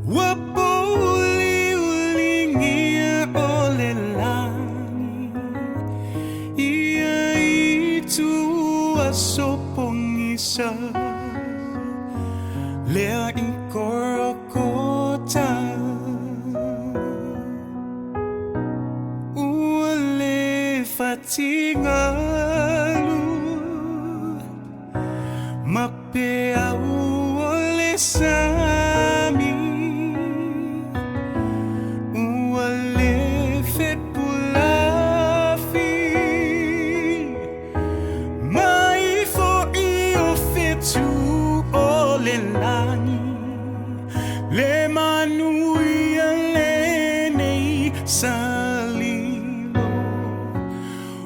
Wapuli-ulingia olelani Ia itu asopong isa Lea inkorokota Uale fatingalu Mapea uale sami Uale fet pulafi Mai fo io fetu olelani Le manui alene salilo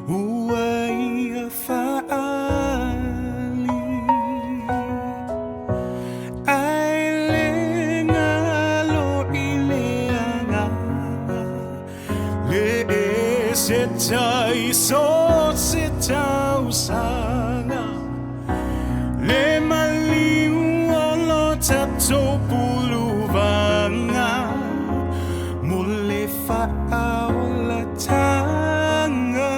Uai faali Ai ngalo ileanga Le setai so setau sana Le maliu olo tato puluvanga Mule fa'aula tanga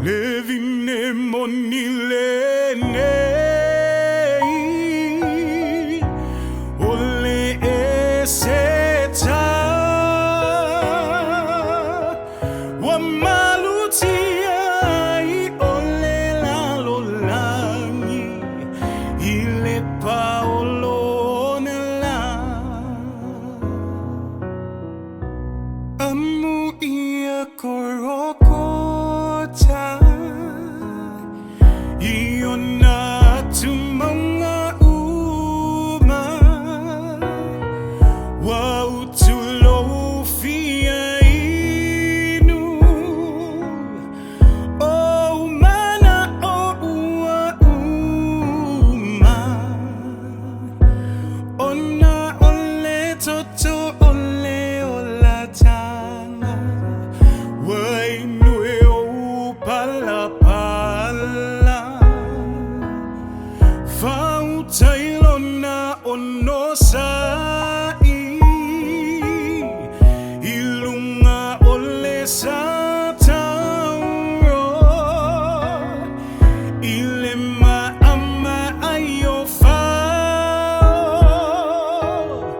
Le vine monilene Ole eseta Wa malutia I ole la lolangi Ile paolo nela Amu ia korokota Iona tumanga uma Wa utulo fia inu O mana o ua uma Ona ole toto ole ola tanga Wai nue o pala pala Fau tailona ono sai Ilunga ole sa tauro Ilema ama ayo fao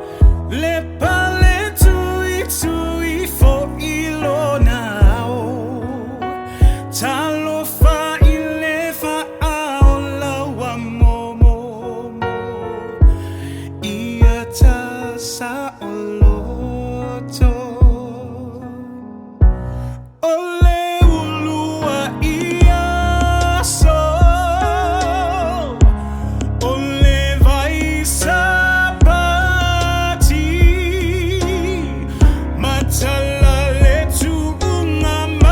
Le pale tui tui fo ilonao Talo fa ile fa aola wa momo Ia ta sa oloto Ole ulua ia so Ole vai sapati Matala le tu ungamau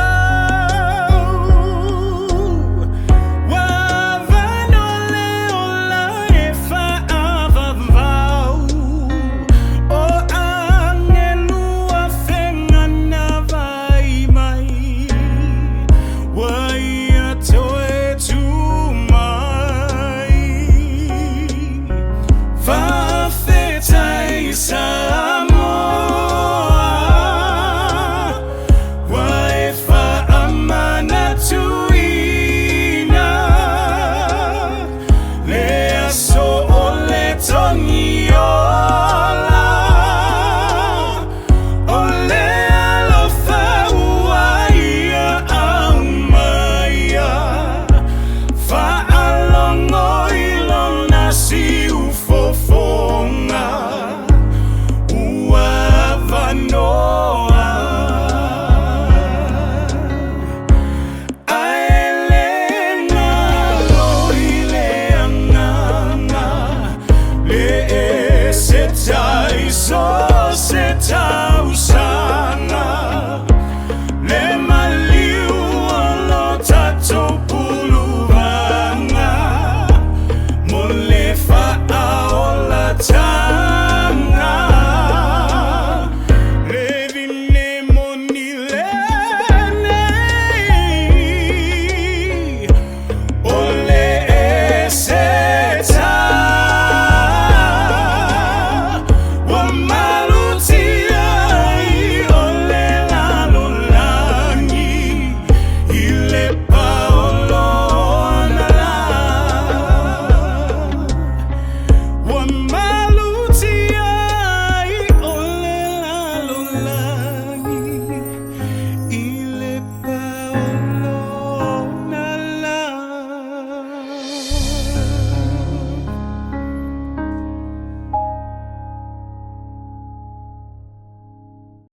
Wavanole ola e faavavau O angelua fengana vai mai Wai atoe tu mai Fafetai samoa Wai faamana tuina Lea so ole tongiola Ole alofa uaia aumaya Fa'alongo ilona si ufofonga Ua vanoa Aelenga lo ileanganga Le setai so setau sana Le maliu olo tato puluvanga Mole fa'aola ta